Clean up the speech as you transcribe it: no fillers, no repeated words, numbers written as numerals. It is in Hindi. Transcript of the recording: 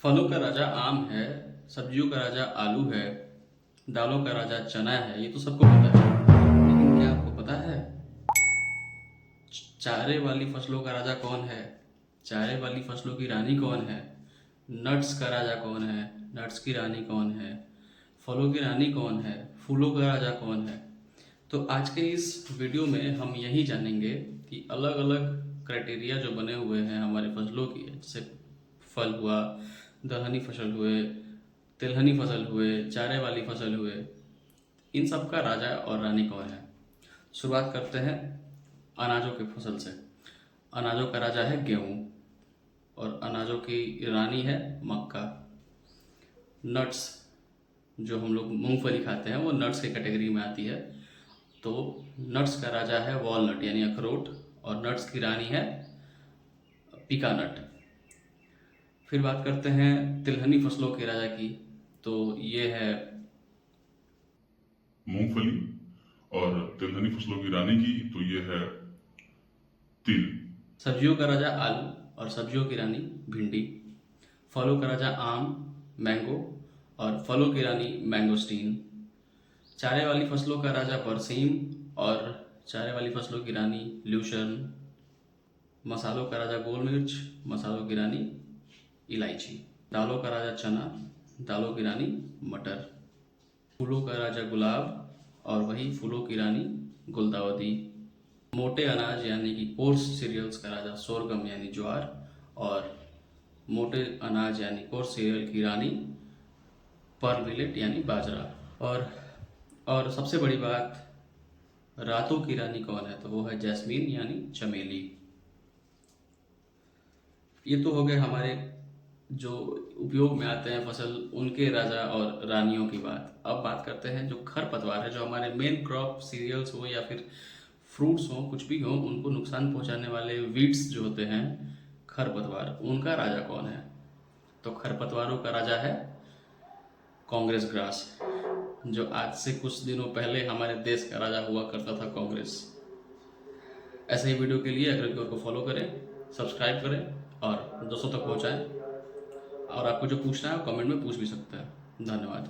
फलों का राजा आम है, सब्जियों का राजा आलू है, दालों का राजा चना है। ये तो सबको पता है, लेकिन क्या आपको पता है चारे वाली फसलों का राजा कौन है? चारे वाली फसलों की रानी कौन है? नट्स का राजा कौन है? नट्स की रानी कौन है? फलों की रानी कौन है? फूलों का राजा कौन है? तो आज के इस वीडियो में हम यही जानेंगे कि अलग अलग क्राइटेरिया जो बने हुए हैं हमारे फसलों की, जैसे फल हुआ, दलहनी फसल हुए, तिलहनी फसल हुए, चारे वाली फसल हुए, इन सब का राजा और रानी कौन है। शुरुआत करते हैं अनाजों के फसल से। अनाजों का राजा है गेहूँ और अनाजों की रानी है मक्का। नट्स, जो हम लोग मूंगफली खाते हैं, वो नट्स की कैटेगरी में आती है। तो नट्स का राजा है वॉलनट यानी अखरोट और नट्स की रानी है पीकानट। फिर बात करते हैं तिलहनी फसलों के राजा की, तो ये है मूंगफली। और तिलहनी फसलों की रानी की तो ये है तिल। सब्जियों का राजा आलू और सब्जियों की रानी भिंडी। फलों का राजा आम, मैंगो और फलों की रानी मैंगोस्टीन। चारे वाली फसलों का राजा बरसीम और चारे वाली फसलों की रानी ल्यूशर्न। मसालों का राजा गोल मिर्च, मसालों की रानी इलायची। दालों का राजा चना, दालों की रानी मटर। फूलों का राजा गुलाब और वही फूलों की रानी गुलदाउदी। मोटे अनाज यानी कि कोर्स सीरियल्स का राजा सोरगम यानी ज्वार और मोटे अनाज यानी कोर्स सीरियल की रानी पर्ल मिलेट यानी बाजरा। और सबसे बड़ी बात, रातों की रानी कौन है? तो वो है जैस्मीन यानी चमेली। ये तो हो गए हमारे जो उपयोग में आते हैं फसल, उनके राजा और रानियों की बात। अब बात करते हैं जो खरपतवार है, जो हमारे मेन क्रॉप सीरियल्स हो या फिर फ्रूट्स हो, कुछ भी हो, उनको नुकसान पहुंचाने वाले वीड्स जो होते हैं खरपतवार, उनका राजा कौन है? तो खरपतवारों का राजा है कांग्रेस ग्रास, जो आज से कुछ दिनों पहले हमारे देश का राजा हुआ करता था कांग्रेस। ऐसे ही वीडियो के लिए एग्रीक्योर को फॉलो करें, सब्सक्राइब करें और दोस्तों तक पहुंचाएं। और आपको जो पूछना है कमेंट में पूछ भी सकते हैं। धन्यवाद।